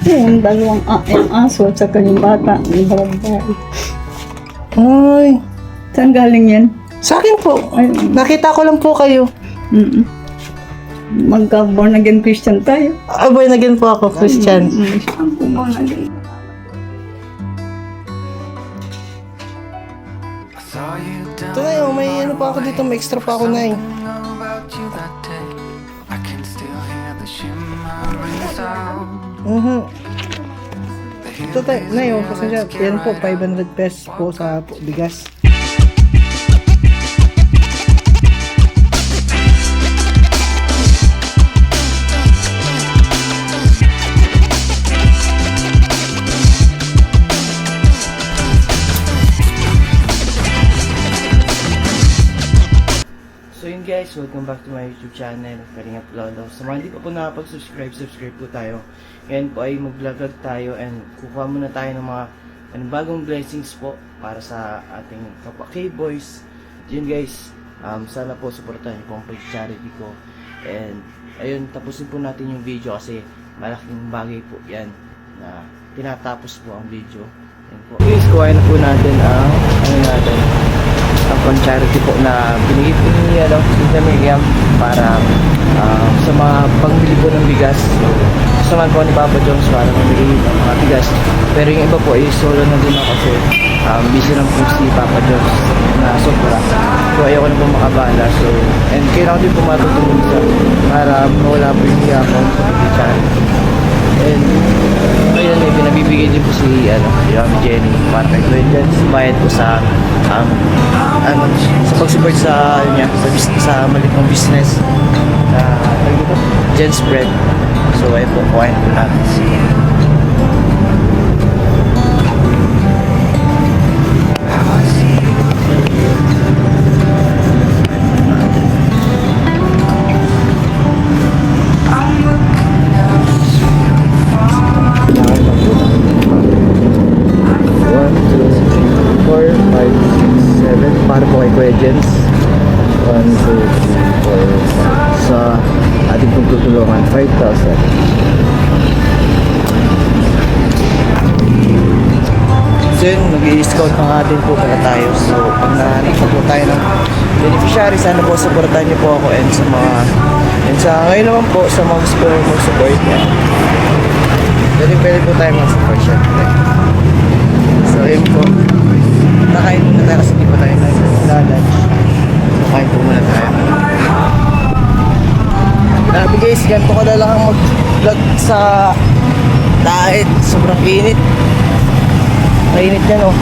Yung dalawang yung aso at saka yung bata, yung barangay. Ay, Saan galing yan? sa akin po. Ay, Nakita ko lang po kayo. Magka-born again Christian tayo. Born again po ako, Christian. Ang born again. Ito na yun, may ano pa ako dito, may extra pa ako na eh. Ito tayo, na yun, pasensya. Yan po, 500 pesos po sa bigas. So yun guys, welcome back to my YouTube channel, Kalingap Lolo. Sa mga hindi pa po nakapag-subscribe, subscribe po tayo. Ngayon po ay mag-vlog tayo and kukuha muna tayo ng mga bagong blessings po para sa ating kapwa K-Boys. Yun guys, sana po supportahan niyo po ang pag-charity ko. And ayun, tapusin po natin yung video kasi malaking bagay po yan na tinatapos po ang video. Ayun po. Guys, kuhain na po natin ang ang pang-charity po na binigay po ni Tita Miriam para sa mga pangbili po ng bigas. Gusto naman po ni Papa Jones para mamili ng mga bigas. Pero yung iba po ay solo na din ako kasi busy lang po si Papa Jones na sobra. So ayaw ko na po makabala. So, and kailangan din po matutulong sa para mawala po yung hiya ko sa pag-charity. And ayun, may pinabibigay din po si Mami Jenny para kay Kuya Jens, bayad po sa sa pag-support sa sa maliit ng business na Jens Bread. So ayun po, kuhain po natin. Para po kay Kuya Jens. 1, 2, 3, 4, 5 sa ating pagtutulungan, 5,000. So yun, mag-i-scout na nga din po pala tayo. So pag nahanap po tayo ng beneficiary, sana po supportan niyo po ako and sa mga ngayon naman po sa mga gusto mag-support niya. Pwede po tayo mag-support siya. So yun po, nakain muna tayo kasi hindi pa tayo nag-lunch. Nakain po muna tayo. Grabe guys, ganito ko na lang ang mag-vlog sa diet. Sobrang init. Mainit yan oh.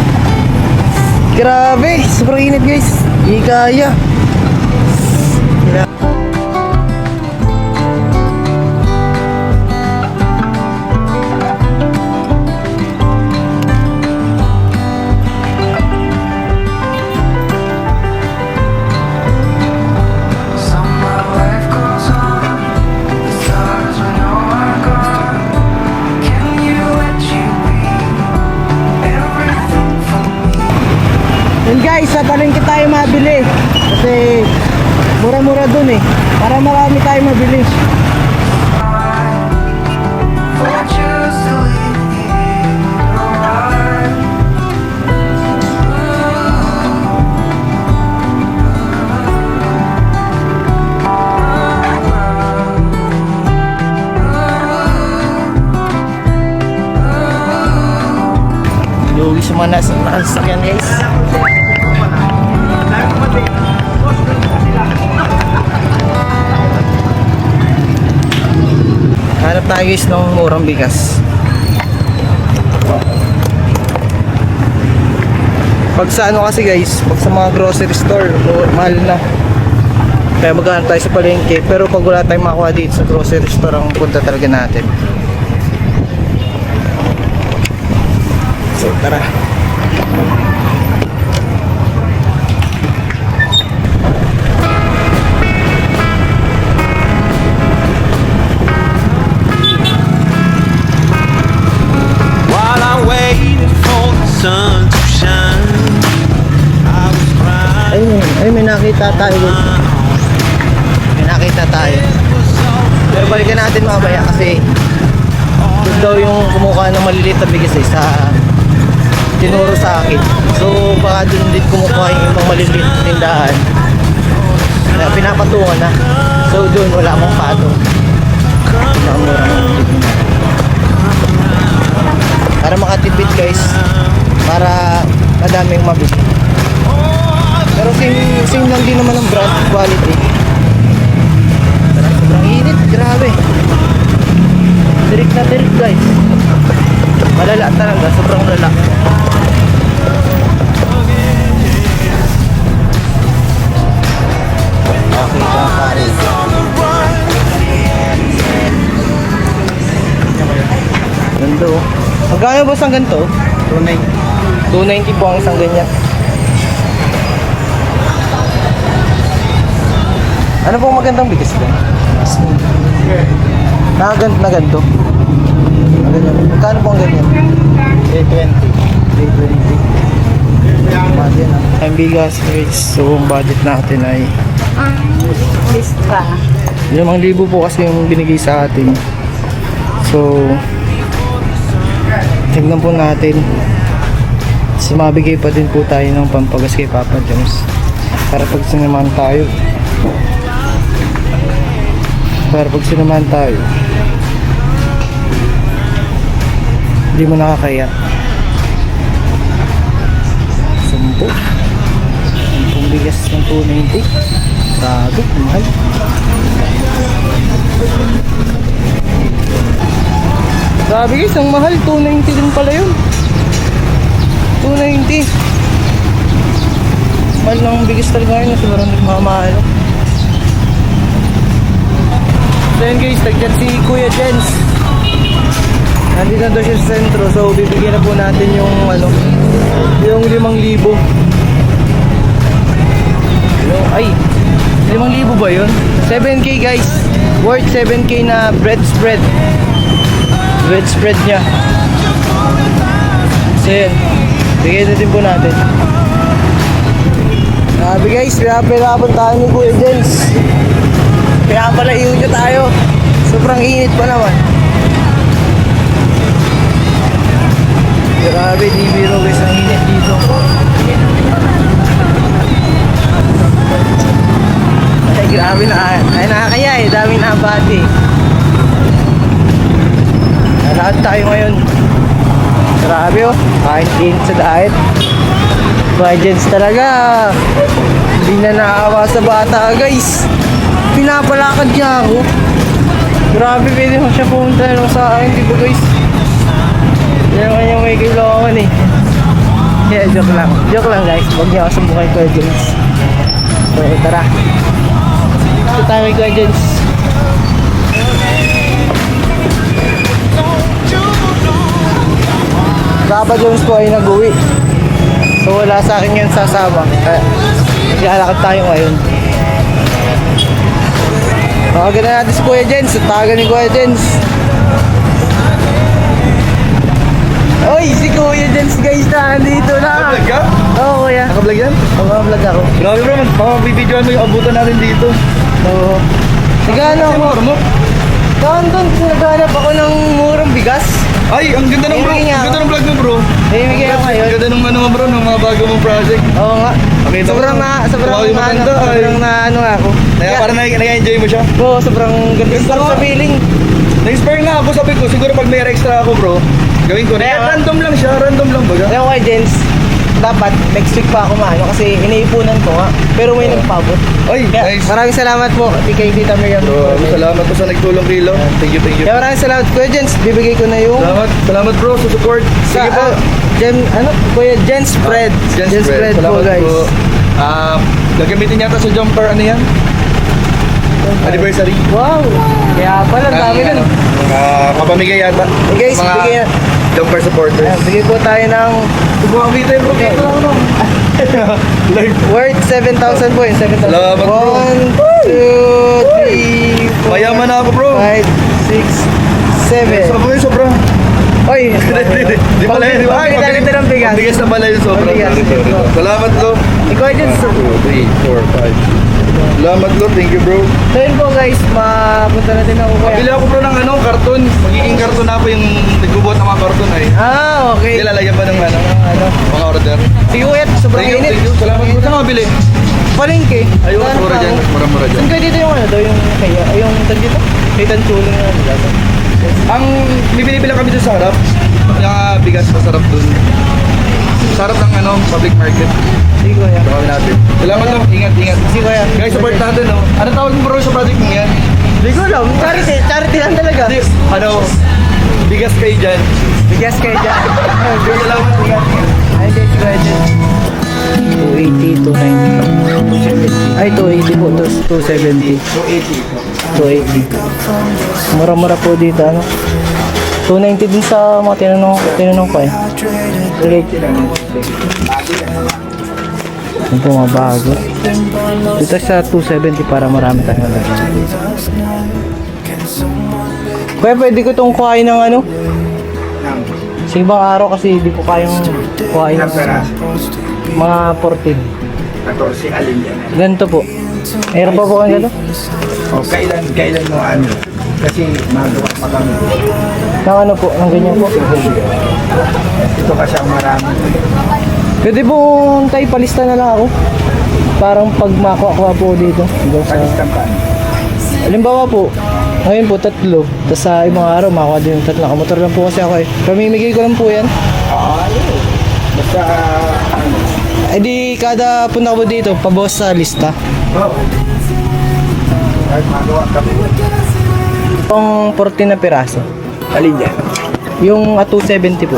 Grabe, sobrang init guys. Hindi kaya. Yun guys, sa palengke tayo mabili kasi mura-mura dun eh, para marami tayo mabili. Lugi sa mga nasasakyan guys. Hanap tayo guys ng murang bigas. Pag sa ano kasi guys, pag sa mga grocery store, mahal na. Kaya maghanap tayo sa palengke. Pero pag wala tayong makuha dito sa grocery store, ang punta talaga natin. So tara. Ay, may nakita tayo. May nakita tayo. Pero balikan natin mamaya kasi daw yung kumukuha ng maliliit na bigas sa tinuro sa akin. So baka dun din kumukuha yung ibang maliliit na tindahan. Kaya pinapatungan na. So dun wala akong patong. Pinakamura ng para makatipid guys, para madaming mabili. Pero same lang din naman ang brand quality. Sobrang init, grabe. Tirik na tirik guys. Malala talaga, sobrang lala. Okay ka pare. Ganda oh. Magkano ba isang ganito? 290 po ang isang ganyan. Ano pong magandang bigas ba? Na ganito. Magkano po ang ganyan? 320. Budget na. Ang bigas guys. So ang budget natin ay Lista. 5,000 po kasi yung binigay sa atin. So tignan po natin. Kasi mabigay pa din po tayo ng pampagas kay Papa Jones. Para pag sinamahan tayo. Hindi mo nakakaya. 10 bigas ng 290. Grabe, mahal. Grabe guys, ang mahal. 290 din pala yun. 290. Mahal ng bigas talaga ngayon. Sobrang nagmamahal. Then guys, tagyan si Kuya Jens. Nandito na daw siya sa sentro. So bibigyan na po natin yung yung 5,000. Ay, 5,000 ba yun? 7K guys. Worth 7K na bread spread. Bread spread niya. So yun, bigyan na din po natin. Sabi guys, pinapirapan tayo ni Kuya Jens. Pinapalayo nyo tayo. Sobrang init pa naman. Grabe, di biro guys ang init dito. Ay, grabe na. Ay, nakakaya eh. Dami na abati. Lahat tayo ngayon. Grabe oh. Kain init sa diet. Budgets talaga. Hindi na naawa sa bata guys. Pinapalakad niya ako. Grabe, pwede mo siya pumunta lang sa akin, di ba guys? Yan naman yung may kailangan eh. Yeah, joke lang. Joke lang guys. Huwag niya ako sumbukay Kuya Jens. So, tara. Ito tayo kay Kuya Jens. Papa Jones po ay nag-uwi. So wala sa akin yan sasama. Kaya naglalakad tayo ngayon. Tawagan na natin si Kuya Jens. Tawagan ni Kuya Jens. Oy, si Kuya Jens guys na andito na. Naka-vlog ka? Oo kuya. Naka-vlog yan? Naka-vlog ako. Grabe bro, mabibidyoan mo yung abutan natin dito. Oo. Naghanap Ano ako. mo? Doon, naghanap ako ng murang bigas. Ay, ang ganda ng bro. Ibigay niya Ang ganda ako. ng vlog mo bro. Ibigay ako ngayon. Ang ganda ng ano mo bro, ng mga bago mong project. Oo nga. Pakita mo. Sobrang Tumawi maganda, ay. sobrang na ano nga ako. Kaya parang nag-enjoy mo siya. Oo, sobrang ganda Ganda sa nga. feeling. Na-inspire nga ako, sabi ko, siguro pag may extra ako bro, gawin ko. Kaya nga. Random lang siya, random lang baga. Kaya kay Jens, dapat next week pa ako maano kasi iniipunan ko nga. Pero may nagpabot. Ay, Kaya nice. maraming salamat po kay Tita Miriam. So, salamat po sa nagtulong kilo. Thank you. Kaya maraming salamat Kuya Jens, bibigay ko na yung Salamat bro sa support. sa Sige po. Kuya Jens spread. Jens spread po Salamat guys. po. Gagamitin yata sa jumper, ano yan? Anniversary. Wow. Kaya pala dami nun. Papamigay yata. Hey guys, Mga bigyan. jumper supporters. Ayan, bigay po tayo ng Subukan kita bro. Like, worth 7,000 po yun. 7,000. Salamat, bro. 1, 2, 3, 4, mayaman na ako bro. 5, 6, 7. Sobra sobra. Oy, Di pala yun, di ba? Pagkita ng bigas. Bigas na pala yun sobra. Bigas. Salamat bro. Ikaw dyan. 2, 3, 4, 5. Salamat bro, thank you bro. So yun po guys, mapunta na din ako kuya. Pabili ako bro ng karton. Magiging karton na po yung nagbubuhat ng mga karton ay. Okay. Lalagyan pa ng mga order. Sige kuya, sobrang Thank you, init. thank you. Salamat bro. Saan ka mabili? Palengke. Ayun, mura dyan. Mura dyan. Saan kayo dito yung yung kaya, yung tag dito? May tansuling na dito. Ang bibili lang kami dun sa harap. Yung bigas masarap dun. Sa harap ng public market. Sige kuya. Ito kami natin. Salamat bro. Ingat. Sige kuya. Guys, support natin Ano tawag mo bro sa project mo yan? Hindi ko alam. Charity lang talaga. Bigas kayo dyan. Bigas kayo dyan. Salamat. Ingat. Ay, hindi. Sige dyan. 280, 290. Ay, 280 po. 270. 280. Mura-mura po dito. 290 din sa mga tinanong ko eh. Relate. Ito po mga bago. Dito sa 270 para marami tayong lagyan. Kaya pwede ko itong kuhain ng sa ibang araw kasi hindi ko kayang kuhain ng mga 14. 14 alin yan. Ganito po. Meron pa po kayo ganito? O kailan mo kasi magawa pa kami. Ng po, ng ganyan po. Ito kasi ang marami. Pwede po tayo palista na lang ako. Parang pag makuha po dito. Palistan pa. Halimbawa po, ngayon po 3. Tapos sa ibang araw makuha din yung 3. Nakamotor lang po kasi ako eh. Pamimigay ko lang po yan. Basta Eh di kada punta ko dito, pabawas sa lista. kahit magawa kami. Pang 14 na piraso. Alin yan? Yung 270 po.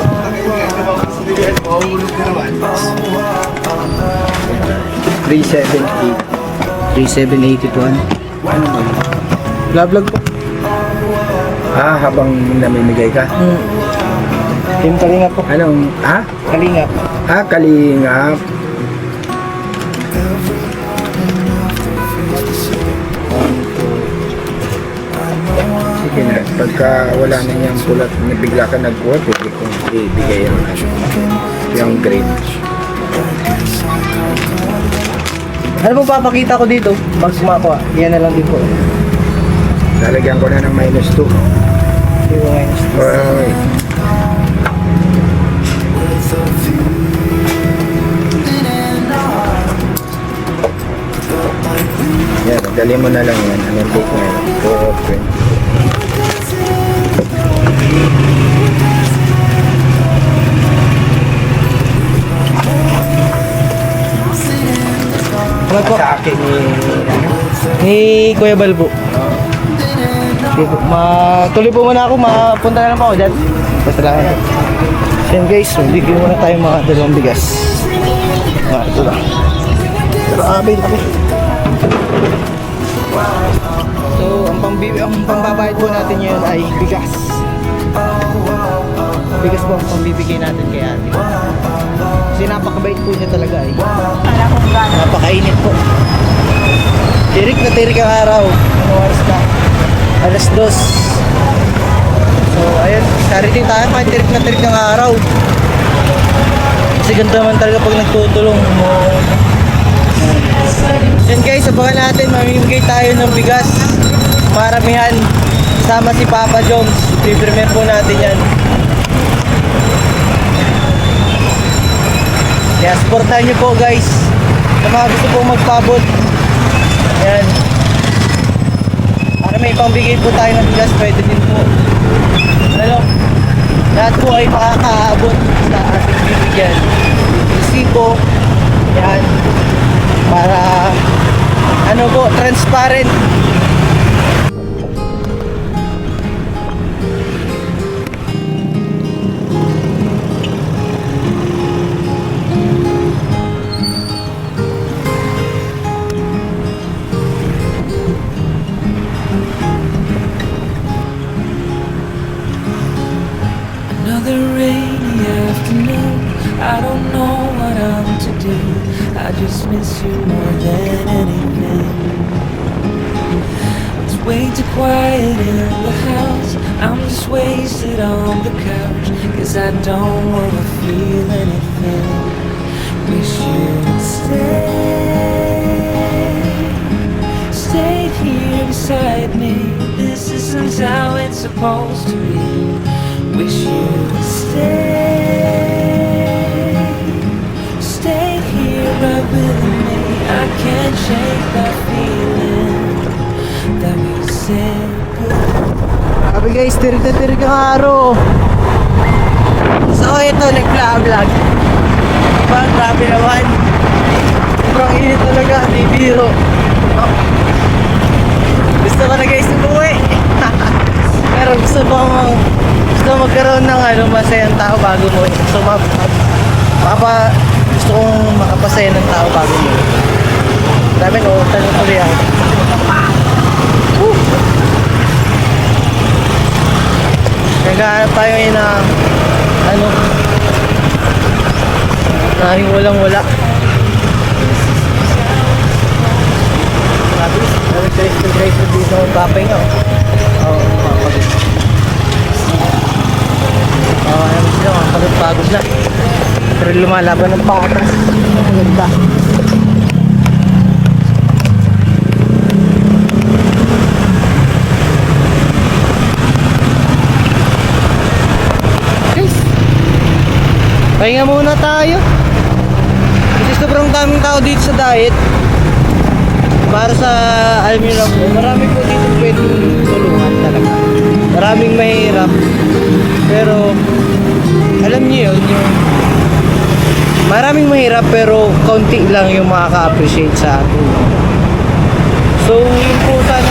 3780 po ano. Ano ba? Vlog po. Habang namimigay ka? Team Kalingap po. Anong, Kalingap. Kalingap. Sige na, pagka wala na niyang pulat na bigla ka nagkuha, pwede kong ibigay yung grade. Ano po papakita ko dito? Pag sumakuha, yan na lang din po. Lalagyan ko na ng -2. Hindi po ngayon. Alright. Yan, dali mo na lang yan. Anong date na yun? 4/20. Ano po? Sa akin Ni Kuya Bal po. Sige po. Tuloy po muna ako. Mapunta na lang po ako dyan. Basta lang. Yan guys, bigyan muna tayo mga dalawang bigas. Ito lang. Pero abay laki. So, ang pambabayad po natin yun ay bigas. Bigas po ang pambibigay natin kay ate. Kasi napakabait po niya talaga eh. Napakainit po. Tirik na tirik ang araw. Ano oras na? 2:00. So, ayun. Sariting tayo kahit tirik na tirik ang araw. Kasi ganito naman talaga pag nagtutulong mo. Yan guys, abangan natin. Mamimigay tayo ng bigas. Maramihan. Sama si Papa Joms. I-premiere po natin yan. Kaya supportahan nyo po guys. Sa mga gusto po magpabot. Ayan. Para may pangbigay po tayo ng bigas, pwede din po. Ano? Lahat po ay makakaabot sa ating bibigyan. Isi po. Ayan. Para ano po, transparent. Another rainy afternoon. I don't know what I'm to do. I just miss you more than anything. It's way too quiet in the house. I'm just wasted on the couch. 'Cause I don't wanna feel anything. Wish you'd stay. stayed here beside me. This isn't how it's supposed to be. Wish you'd stay here right with me. I can't shake that feeling that we said goodbye. Sabi guys, tirik ang araw. So ito, nag-vlog. Diba, grabe naman. Sobrang init talaga, di biro. Gusto ko na guys umuwi. Pero gusto magkaroon ng masayang tao bago mo. Gusto kong makapasaya ng tao bago mo. Dami ko, tanong tuloy ako. Naghahanap tayo ngayon na nahing walang-wala. Guys, dito ang papay nga. Makapagod. Alam sila, makapagod na. Pero lumalaban ng patas. Ang ganda. Guys, pahinga muna tayo. Kasi sobrang daming tao dito sa diet. Para sa, alam nyo lang po, marami po dito pwedeng tulungan talaga. Maraming mahirap. Pero, alam nyo yun, yung maraming mahirap pero kaunti lang yung makaka-appreciate sa atin. So, yun po sana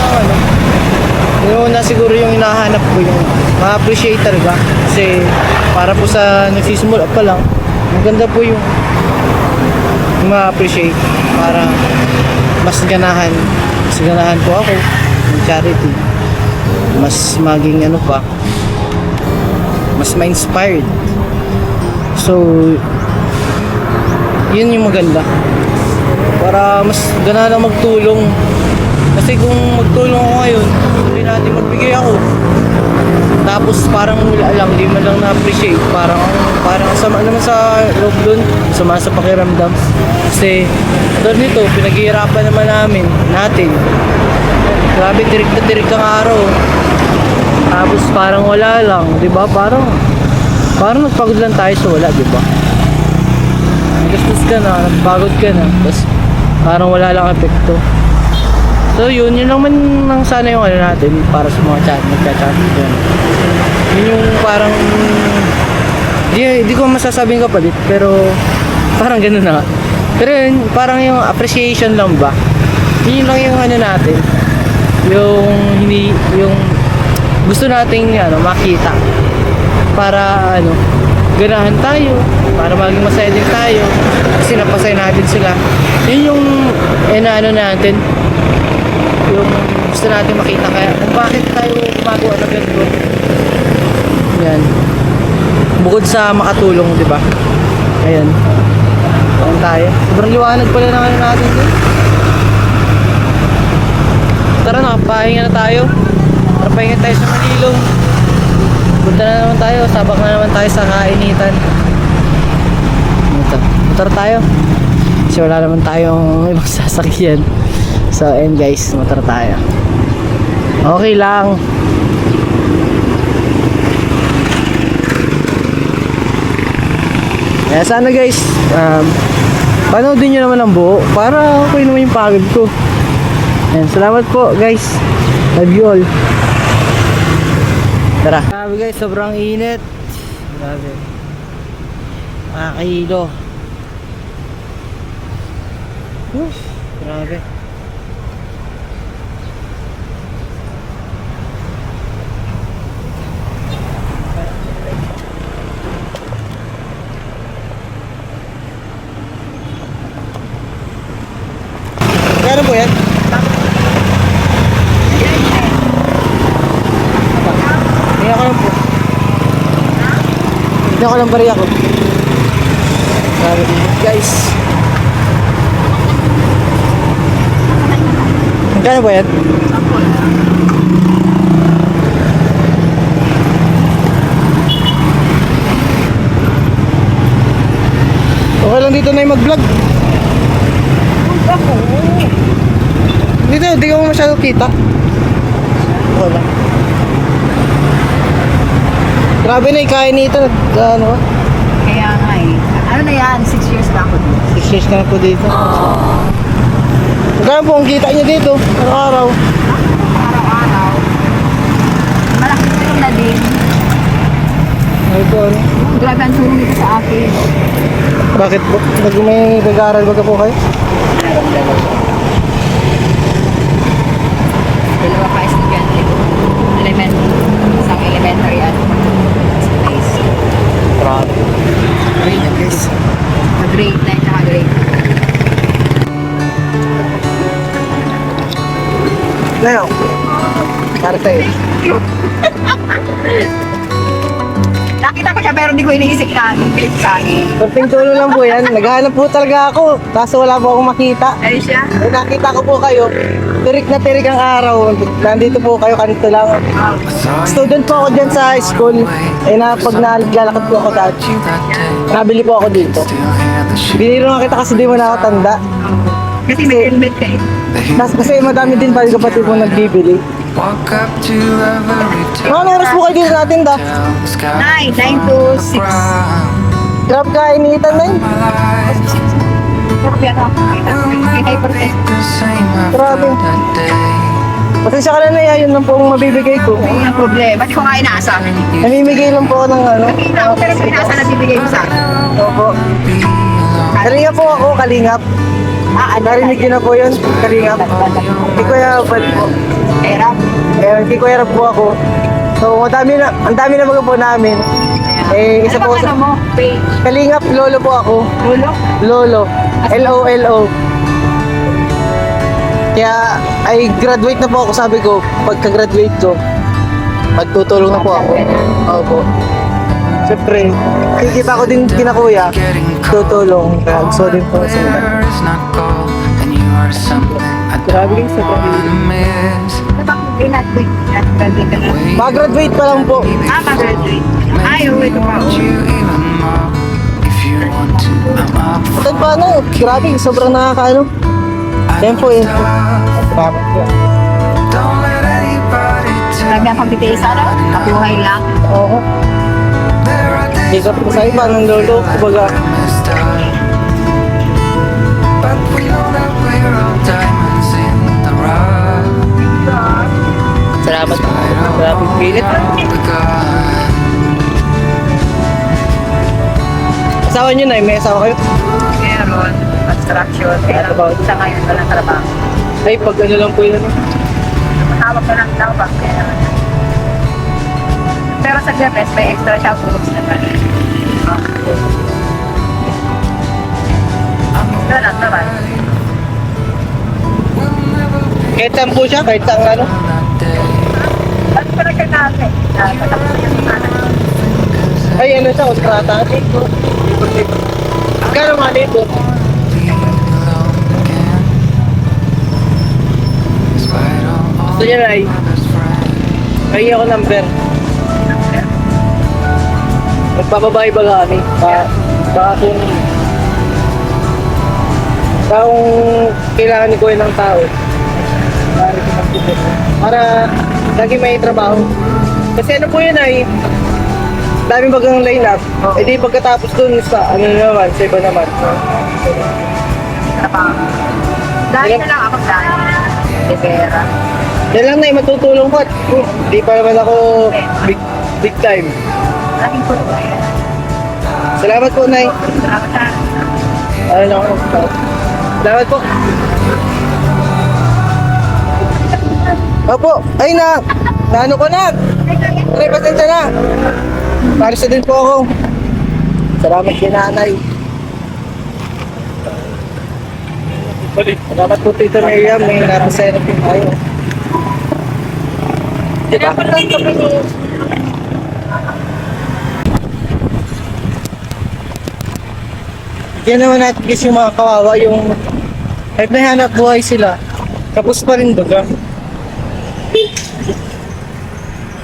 yun na siguro yung hinahanap ko, yung ma-appreciate talaga. Kasi, para po sa nagsisimula pa lang, maganda po yung ma-appreciate para mas ganahan po ako ng charity, mas maging mas ma-inspired. So yun yung maganda para mas ganahan na magtulong, kasi kung magtulong ako ngayon hindi natin magbigay ako tapos parang wala lang, di man lang na-appreciate, parang sama naman sa loob dun, sama sa pakiramdam. Kasi doon nito, pinaghihirapan naman natin. Grabe, tirik na tirik ang araw. Tapos parang wala lang, di ba? Parang nagpagod lang tayo sa wala, di ba? Nagastos ka na, nagpagod ka na, tapos parang wala lang epekto. So yun lang man ang sana yung natin para sa mga nagchat-chat yun. Yun yung parang di ko masasabing kapalit, pero parang ganun na nga. Pero yun, parang yung appreciation lang ba, yun lang yung natin, yung gusto nating makita para ganahan tayo, para maging masaya din tayo kasi napasaya natin sila. Yun yung natin, yung gusto natin makita, kaya kung bakit tayo gumagawa ng ganito. Yan, bukod sa makatulong, di ba? Ayan, tayo, sobrang liwanag pala ng natin dun. Tara na, pahinga na tayo. Tara, pahinga tayo sa Manilong. Punta na naman tayo, sabak na naman tayo sa kainitan. Motor tayo kasi wala naman tayong ibang sasakyan. So and guys, motor tayo. Okay lang. Kaya sana guys, panoodin nyo naman ang buo para okay naman yung pagod ko. Ayan, salamat po guys. Love you all. Tara. Grabe guys, sobrang init. Grabe. Makakahilo. Grabe. Kaya po yan? Hindi ako lang po. Hindi ako lang bari ako. Grabe guys. Kaya po yan? Okay lang dito na yung mag-vlog. Dito, di ko masyado kita. Wala. Grabe na ikain nito. Ano? Kaya nga eh. Ano na yan? 6 years na ako dito. 6 years na po dito. Magkano po ang kita niyo dito? Araw-araw. Araw-araw. Malaki tulong na din. Ano po ano? Grabe ang tulong nito sa akin. Bakit po? May nag-aaral ba po kayo? Dalawa pa estudyante ko. Isang elementary at sa place. Grabe. Grade na guys. Grade 9 at grade 10. Leo. Para sa'yo. Nakita ko siya pero di ko iniisip na clip sa akin. Kunting tulong lang po yan. Naghahanap po talaga ako. Kaso wala po akong makita. Ay siya? Nung nakita ko po kayo, tirik na tirik ang araw. Nandito po kayo, kanito lang. Student po ako dyan sa high school. Eh na pag naglalakad po ako dati, nabili po ako dito. Biniro nga kita kasi di mo na ako tanda. Kasi may helmet ka eh. Kasi madami din pa yung kapatid mo nagbibili. Walk up to every Mga oras po kayo dito natin da? 9 to 6. Grab ka, iniitan na yun. Grabe ako. May hypertension. Grabe. Pasensya ka na na yun lang po ang mabibigay ko. May ang problema. Di ko nga inaasa. Namimigay lang po ako ng ano. Nakita ko pero inaasa na bibigay mo sa akin. Opo. Kalingap po ako, kalingap. Narinig yun na po yun, kalingap. Hindi ko yung po. Pera. Hindi ko yung po ako. So, ang dami na mga po namin. Eh, isa Ano po bang ano mo? Page. kalingap, lolo po ako. Lolo? Lolo. L-O-L-O. Kaya, ay graduate na po ako, sabi ko. Pagka-graduate ko, magtutulong na po ako. Opo. Siyempre, kikita ko din kinakuya, tutulong. Kaya gusto din po sila. Grabe yung sa Ano bang graduate? Graduate ka na? mag-graduate pa lang po. Mag-graduate. Ay, ito pa. At paano? Grabe, sobrang nakakaano. Tempo eh. Grabe po. Grabe ang pagtitiis ano? Kabuhay lang. Oo. Hindi ka po sa iba ng lolo. Kumbaga, But we know that we're all diamonds in the rough. salamat. Grabe pilit. Asawa nyo na, may asawa kayo? Meron. Construction. Pero sa ngayon walang trabaho. Ay, pag ano lang po yun. Matawag ka ng tawag. Pero sa Gabes, may extra siya groups naman. Ganun naman. Kahit saan po siya, kahit saan ano. Ano pa na siya natin? Patapos niya sa kanan. Ay, ano siya, kontrata. Kano nga dito? Gusto niya na ay. Ay, ako number. Magpapabahay ba kami? Baka kung kailangan ni Kuya ng tao, para lagi may trabaho. Kasi ano po yun ay, dami bagang line up. E di pagkatapos dun sa ano naman, sa iba naman. Trabaho. Dahil na lang ako dahil. De pera. Yan lang na matutulong ko at di pa naman ako big time. Malaking tulong na yan. Salamat po, Nay. Salamat sa Ano lang ako. Salamat po. Opo. Ay na. Naano ko na. Ay, pasensya na. Paris din po ako. Salamat kay nanay. Salamat po Tito Miriam. May napasaya na po tayo. Diba? Yan naman natin kasi yung mga kawawa, yung kahit may hanap buhay sila, tapos pa rin baga.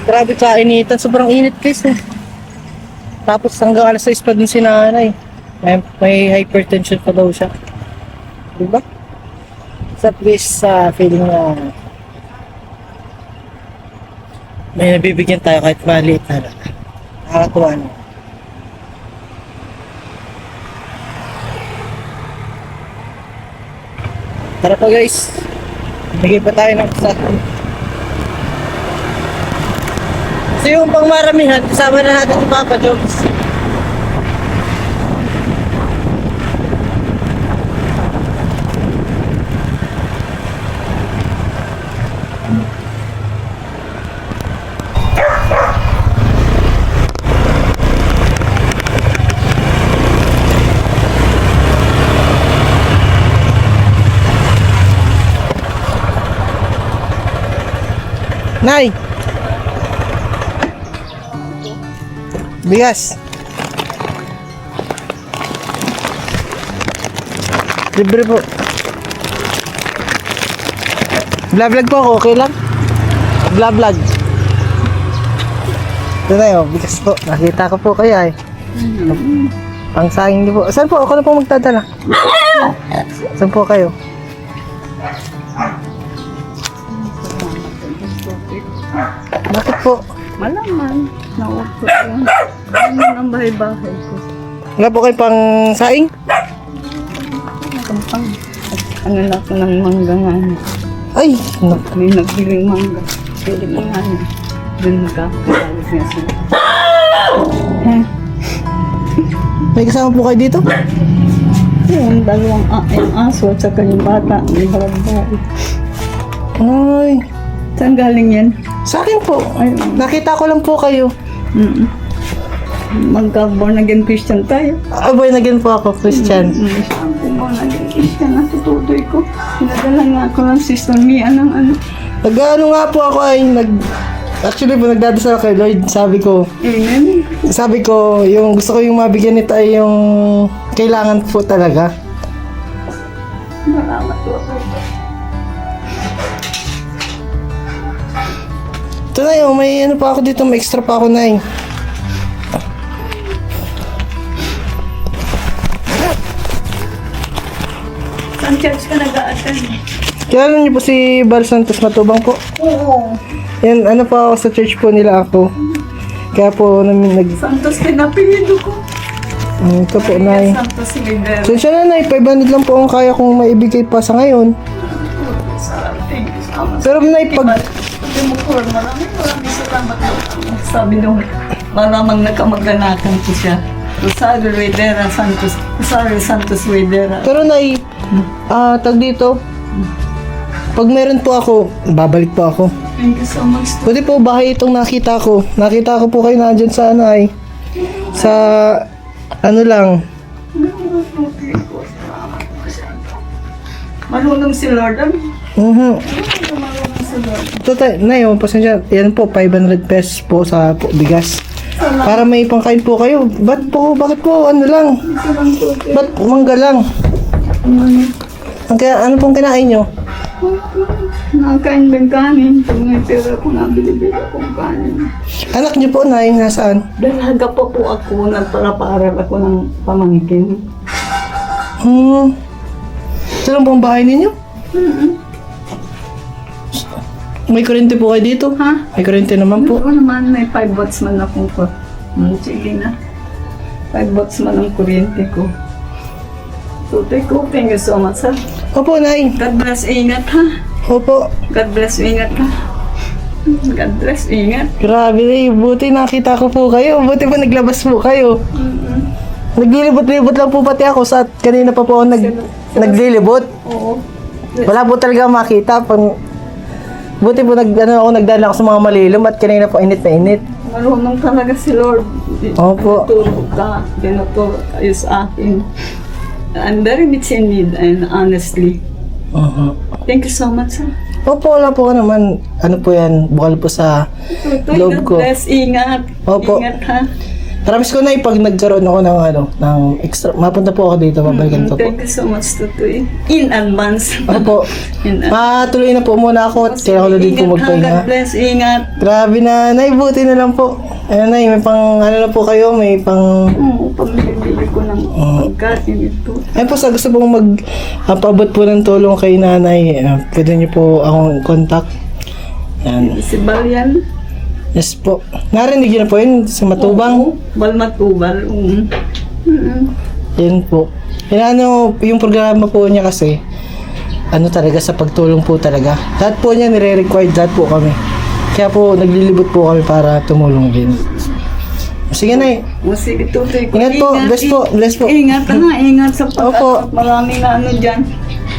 Grabe kainitan, sobrang init guys eh. Tapos hanggang alas 6 pa din si nanay. May hypertension pa daw siya. Diba? Sa please sa feeling na may nabibigyan tayo kahit maliit na lang. Nakakatuwa na. Tara pa guys. Bigay pa tayo ng isa. So yung pangmaramihan, kasama na natin si Papa Jones. Nay! Bigas! Libre po. Vlog po ako, okay lang? Vlog. Ito na yun, bigas po. Nakita ko po kaya eh. Ang sayang niyo po. Saan po? Ako na po magdadala. Saan po kayo? Bakit po? Malaman. Naupo yan. Ano ang bahay-bahay ko? Wala po kayo pang saing? Kampang. Ano na ako ng mangga nga niya. Ay! May nagbiling mangga. Pwede mo nga niya. Doon magkakasalit niya siya. May kasama po kayo dito? Yung dalawang yung aso at saka yung bata. May barabay. Ay! Saan galing yan? Sa akin po. Ay, Nakita ko lang po kayo. Magka-born again Christian tayo. Born again po ako, Christian. Ako born again Christian na tutuloy ko. Pinadala nga ako ng sister Mia ng ano. Nag-ano nga po ako ay actually po nagdadasal kay Lord. Sabi ko, yung gusto ko yung mabigyan nito ay yung kailangan po talaga. Salamat po. Ito na yun, may ano pa ako dito, may extra pa ako na eh. Saan church ka nag-a-attend? Kilala niyo po si Bar Santos Matubang po? Oo. Yan, ano po ako sa church po nila ako. Kaya po namin Santos din napilido ko. ito po, Nay. Santos Leader. So siya na, Nay, 500 lang po ang kaya kong maibigay pa sa ngayon. Thank you so much. Pero Nay, pag... Sabi mo po, maraming salamat. Sabi nung maramang nagkamag-anakan ko siya. Rosario Ruidera Santos. Rosario Santos Ruidera. Pero Nay, tag dito, pag meron po ako, babalik po ako. Thank you so much. Pwede po bahay itong nakita ko. Nakita ko po kayo nandyan sa ano ay. Sa ano lang. Marunong si Lord. Mhm. Marunong si Lord. Ito tayo, na yun, pasensya. Yan po, 500 pesos po sa bigas. Para may pangkain po kayo. Bakit po, ano lang? Ba't mangga lang? Ano pong kinain nyo? Nakakain ng kanin. Kung may pera ko, nabili-bili akong kanin. Anak nyo po, Nay, nasaan? Dalaga pa po ako. Nagpara-paral ako ng pamangkin. Ito lang pong bahay ninyo? May kuryente po kayo dito? Ha? May kuryente naman po. Oo naman, may 5 watts man akong ko. Sige na. 5 watts man ang kuryente ko. Tutoy ko, thank you so much, ha? Opo, Nay. God bless, ingat, ha? Opo. God bless, ingat, ha? God bless, ingat. Grabe, Nay. Buti nakita ko po kayo. Buti pa naglabas po kayo. Naglilibot-libot lang po pati ako sa kanina pa po ako naglilibot. Oo. Wala po talaga makita. Buti po nagdala ako sa mga malilom at kanina po init na init. Marunong talaga si Lord. Opo. Tinuturo kayo sa akin. I'm very much in need and honestly. Thank you so much, ha? Opo, wala po ka naman. Ano po yan, bukal po sa Tutoy, loob God ko. bless, ingat. Opo. Ingat, ha? Promise ko na pag nagkaroon ako ng extra, mapunta po ako dito, babalikan ko po. Thank you so much, Tutoy. In advance. Opo. Matuloy na po muna ako at kailangan ko na din po Ingat, ha? God magpahinga. bless, ingat. Grabe na, Nay, buti na lang po. Ayun, Nay, may pang, ano na po kayo, may pang, Oo, pamilya. pambili ko ng pagkain ito. Ay po, sa gusto pong magpaabot po ng tulong kay nanay, pwede niyo po akong contact. Yan. Si Balyan. Yes po. Narinig niyo na po yun sa Matubang. Balmatubal. Yan po. Yan yung programa po niya kasi, ano talaga, sa pagtulong po talaga. Lahat po niya nire-required, lahat po kami. Kaya po, naglilibot po kami para tumulong din. Sige na Sige, tutoy ko. Ingat po. Bless po. Bless po. Ingat na, ingat sa Opo. Maraming na ano dyan.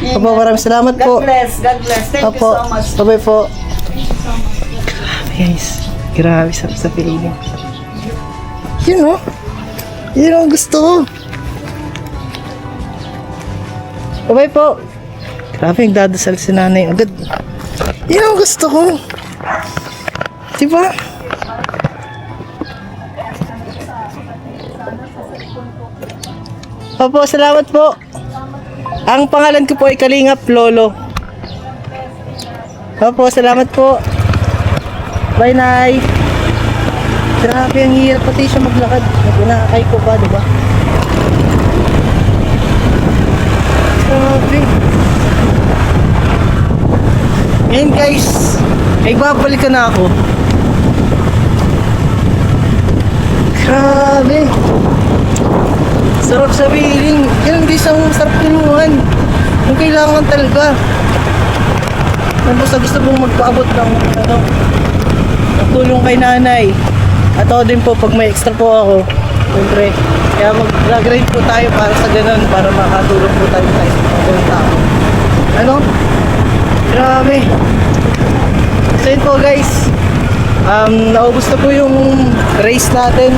Ingat. Opo, maraming salamat po. God bless, God bless. Thank you Opo. so much. Bye-bye po. Grabe guys. Grabe sa feeling. Yun o. Yun ang gusto ko. Bye-bye po. Grabe, nagdadasal si nanay agad. Yun ang gusto ko. Diba? Opo, salamat po. Ang pangalan ko po ay Kalingap Lolo. Opo, salamat po. Bye, Nay. Grabe, ang hirap pati siya maglakad. Nag-inaakay ko pa, diba? Grabe. Ngayon guys, ay babalikan na ako. Grabe. Sarap sa feeling. Yan guys, ang sarap tulungan. Kung kailangan talaga. Tapos gusto pong magpaabot ng tulong kay nanay. At ako din po pag may extra po ako. Siyempre, kaya mag-grade po tayo para sa ganun, para makatulong po tayo sa isang tao. Ano? Grabe. So yun po guys. Naubos na po yung race natin.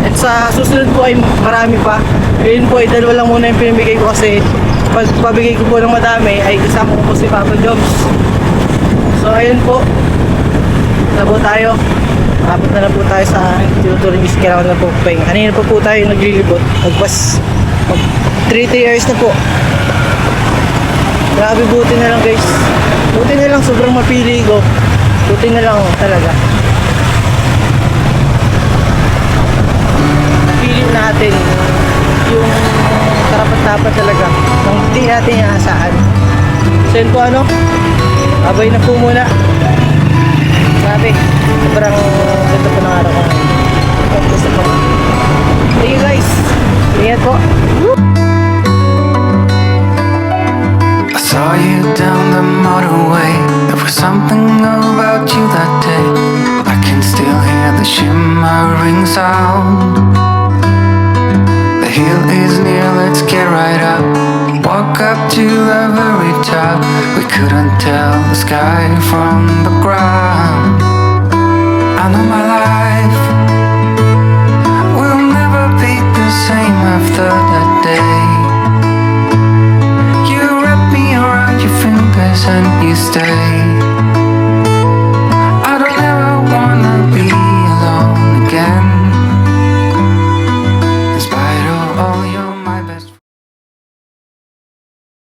At sa susunod po ay marami pa. Ngayon po ay dalawa lang muna yung pinamigay ko kasi pag pabigay ko po ng madami ay kasama ko po si Papa Jobs. So ayun po. Na po tayo. Abot na po tayo sa tinuturing is kailangan na po pay. Kanina po tayo naglilibot. Magpas 3 years na po. Grabe, buti na lang guys. Buti na lang, sobrang mapili ko. Buti na lang talaga. Napili natin yung karapat-dapat talaga nang hindi natin inaasahan. So yun po ano, abay na po muna. Grabe, sobrang ganda po ng araw ko. Gusto po. Thank you guys. Ingat po. I saw you down the motorway. There was something about you that day. I can still hear the shimmering sound. The hill is near, let's get right up. Walk up to the very top. We couldn't tell the sky from the ground. I know my life will never be the same after that day. You wrap me around your fingers and you stay.